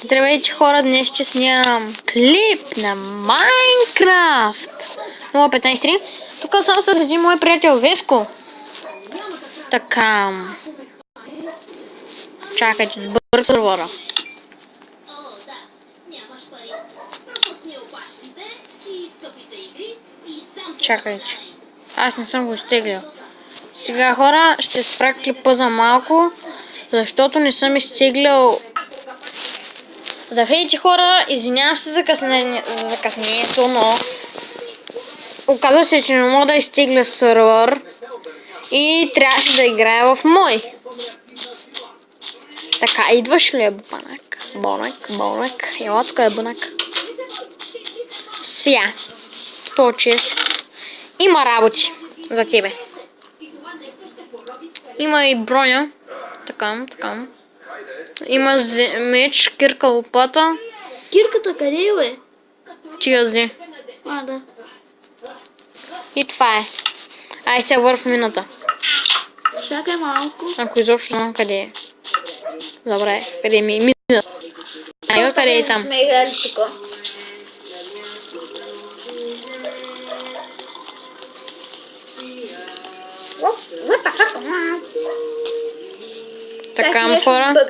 Здравейте хора, днес ще снимам клип на Майнкрафт 0.15.3. Тук съм с един мой приятел Веско. Така. Чакайте, сбърк сервера. Чакайте. Аз не съм го изтеглил. Сега хора, ще спра клипа за малко, защото не съм изтеглил. Здравейте хора, извинявам се за закъснението, но оказва се, че не мога да изтегля сервер и трябваше да играя в мой. Така, идваш ли, банак? Бонак. Ела, тук е банак. Сега, 106. Има работи за тебе. Има и броня. Така. Има меч, кирка, лопата. Кирката къде е, бе? Ти я взе. А, да. И това е. Ай сега върв мината. Чакай малко. Ако изобщо знам къде е. Забравя, къде ми е мина. Айва, къде е там. Сме играли тук. What the fuck? Така, хора.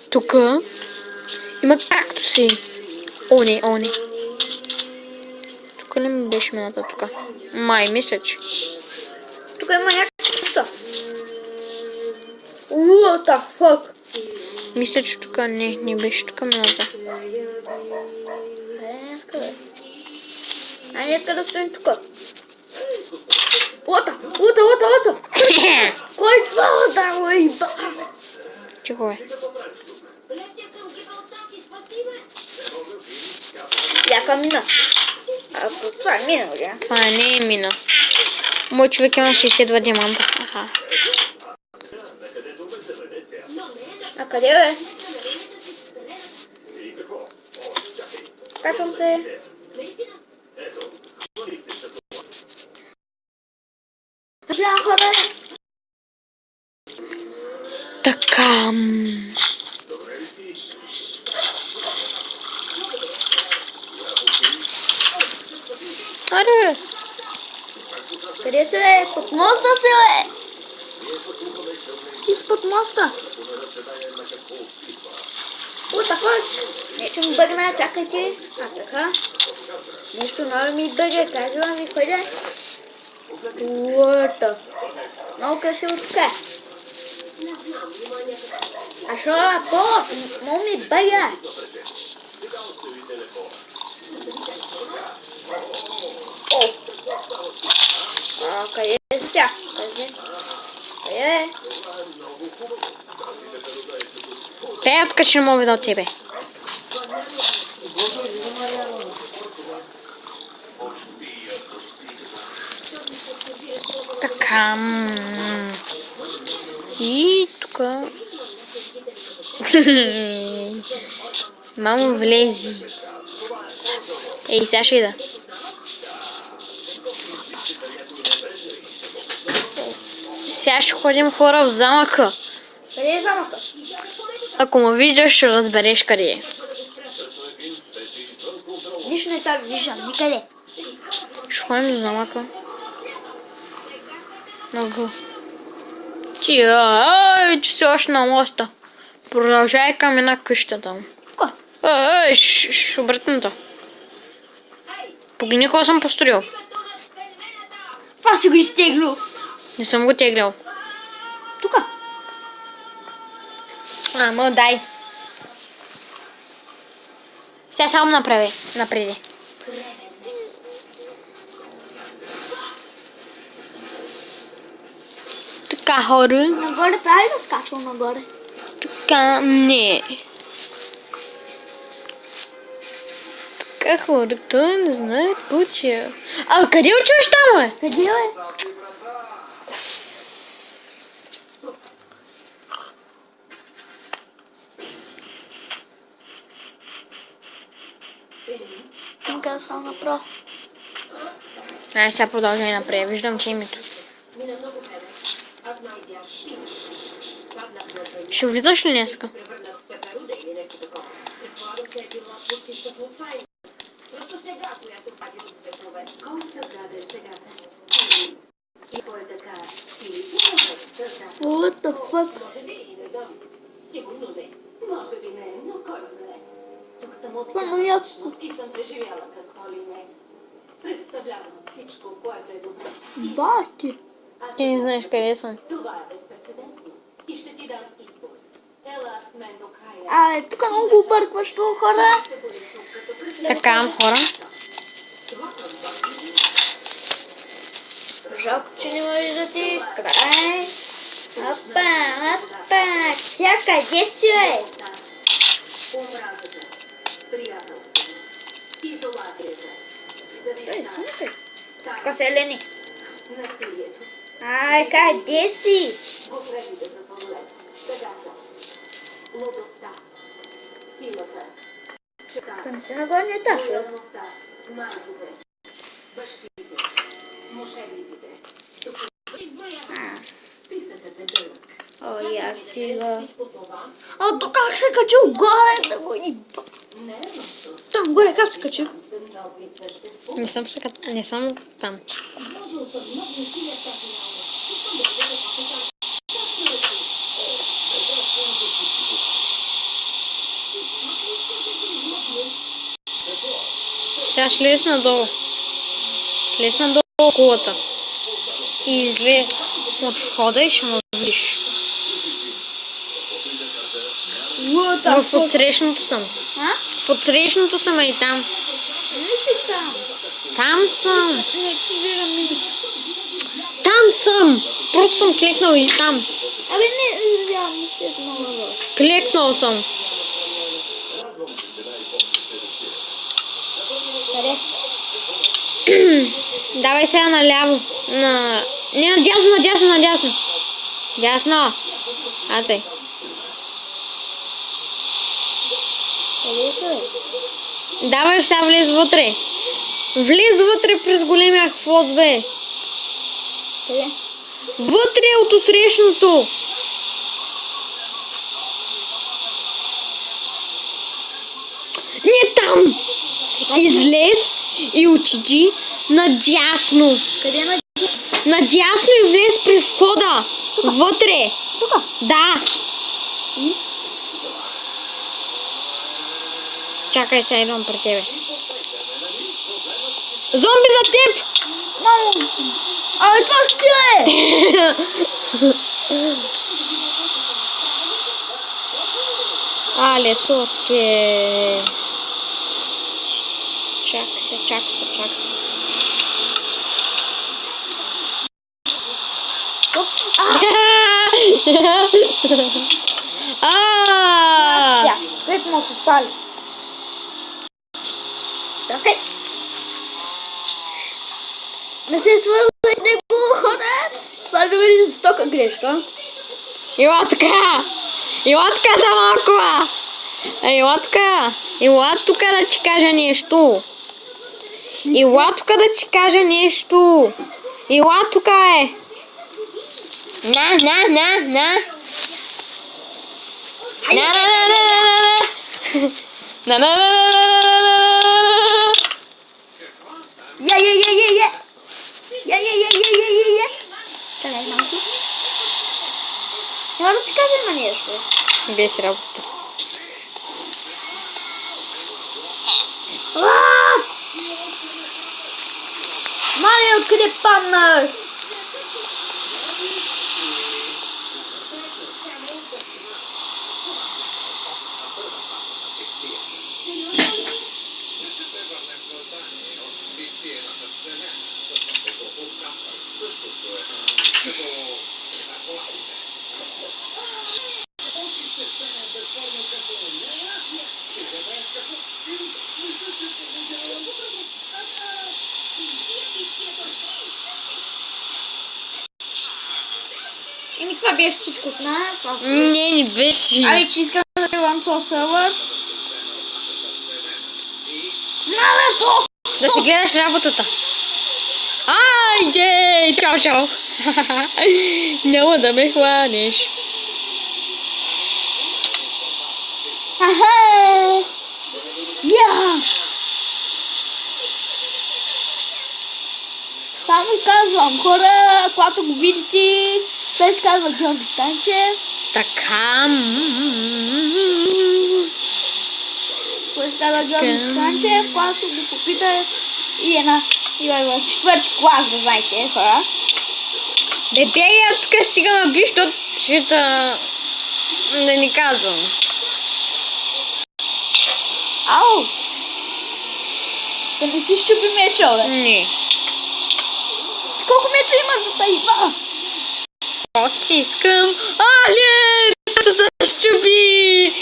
Тук има кактуси. О, не. Тук ли ми беше мината тук? Май, мисля, че. Тук има някакви неща. What the fuck? Мисля, че тук не беше тук мината. Нека да стоим тук. What? Кой това да го иба? Тихо е. Яка мина. Ако това е мина, бе. Това не е мина. Мой човек има 62 диаманта. Аха. А къде е? Качвам се. Така. Аре. Къде се е? Под моста се е! Ти си под моста. What the fuck? Нещо ми бъгна, чакайте. А така. Нещо ново ми бъга, казва ми къде. What? Много красиво така. А шо е по? Много ми бъга. Къде е сега? Къде е? Те откачи не мога да от тебе. Така. И тук. Мамо, влези. Ей, сега ще ида. Сега ще ходим хора в замъка. Къде е замъка? Ако ме виждаш, ще разбереш къде е. Нищо не так виждам, никъде. Ще ходим до замъка. Много. Ти, че си още на моста. Продължай към една къща там. Кой? Обратното. Погледни какво съм построил. Това си го изтеглил. Не съм го теглял. Тука. Ама дай. Сега само направи. Напреди. Така, хора. Нагоре трябва ли да скачвам нагоре? Така, не. Така, хората не знаят пътя. А къде учиш там, бе? Къде е? Нека съм направо. Ай, сега продължай напред. Виждам, че името. Ще влизаш ли днеска? What the fuck? Бати. Ти не знаеш къде съм. Тук много объркваш това, хора. Така, хора. Жалко, че не може да ти край. Опа. Тя къде си, бе? Той си някъде. Така се лени. Къде си? Да не си на горния етаж, бе? Я стига. То как се качил горе да го иба? Там горе как се качил? Не съм там. Сега слез надолу. Слез надолу кулата. И излез от входа и ще му видиш. В отсрещното съм. В отсрещното съм и там. Не си там. Там съм. Не активирам минуто. Там съм. Просто съм кликнал и там. Не, реално сте смогла. Кликнал съм. Къде? Давай сега наляво. Не, надясно. Дясно. Ате. Къде са? Давай сега влез вътре. Влез вътре през големия хвост, бе. Къде? Вътре от усрещното. Не там. Излез и отиди надясно. Къде на... Надясно и влез при входа. Вътре. Тук? Да. Чакай, сега идвам при тебе. Зомби за теб! Мамо! Това сте, бе! Але, соски. Чак се. Къде сме попали? Чакай! Не се свързвай с него, хора! Това да бъде жестока грешка. Ела така за малко. Ела тук да ти кажа нещо. Ела тук е. На. Я. Чакай, малко. Трябва да ти кажа на нещо. Без работа. Мали, откъде паднаш? Това беше всичко от нас. Не беше. Че искам да развивам този сервер. Малето! Да си гледаш работата. Айде! Чао. Няма да ме хванеш. Аха! Само казвам, хора, когато го видите, той се казва Георги Станчев. Така. Той се казва Георги Станчев, когато го попита и в четвърти клас, да знаете, хора. Да бягай, тук стигаме биш, защото ще да ни казвам. Ау! Да не си щупи меча, бе. Не. Колко меча имаш до тази? От си искам. Ален! Ето се щупи!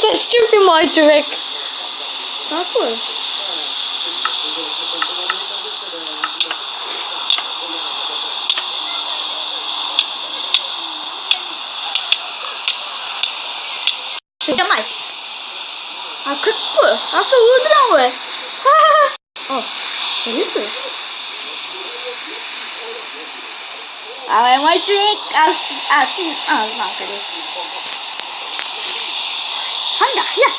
Се щупи, мой човек. Какво е? Ще май. А какво е? Аз се удрям, бе. О, къде си? Абе, мой човек, аз знам къде. Ханда, я.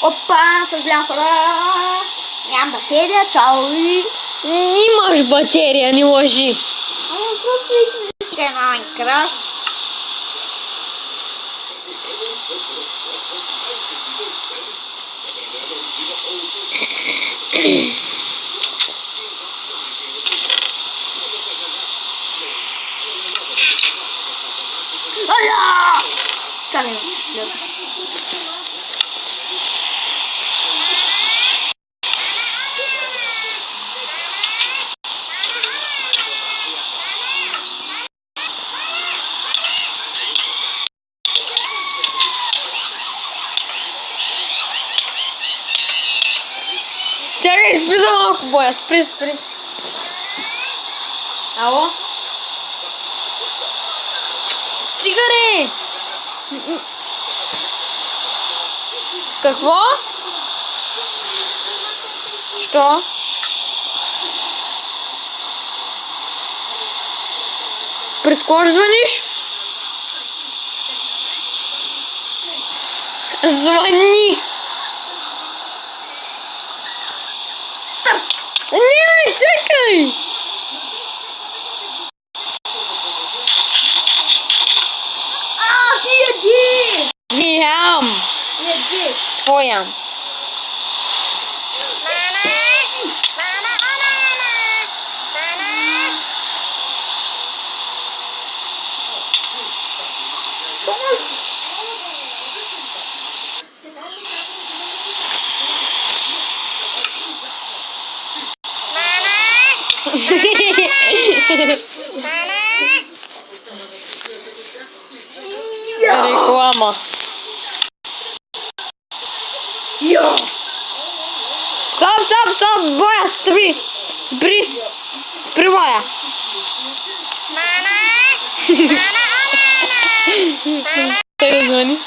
Опа, съжалявам, хора. Нямам батерия, чао ви. Имаш батерия, не лъжи. Ама просто лично сега на Майнкрафт. Ая! Чакай, гледай. Чакай, спри за малко, боя. Спри. Ало? Стига, ρε! Какво? Що? През кого ще звъниш? Звъни! Не, чакай! Ти яди! Ям! Яди! Твоя. Реклама. Йо! Стоп! Боя, спри, боя. Той звъни.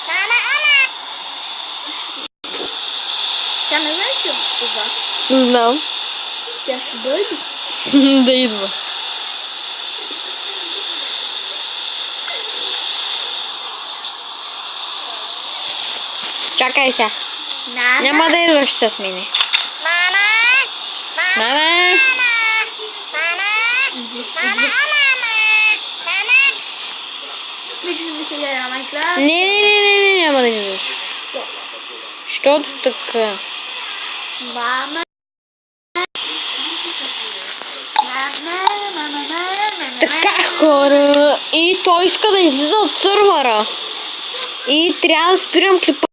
Тя не знае, че това. Знам. Тя ще дойде. Да идва. Чакай сега. Няма да идваш с мене. Мама! Виждаш ми се гледа на Майнкрафт. Не, няма да идваш. Щото така? Мама. Така, хора. И той иска да излиза от сървъра. И трябва да спирам клипа.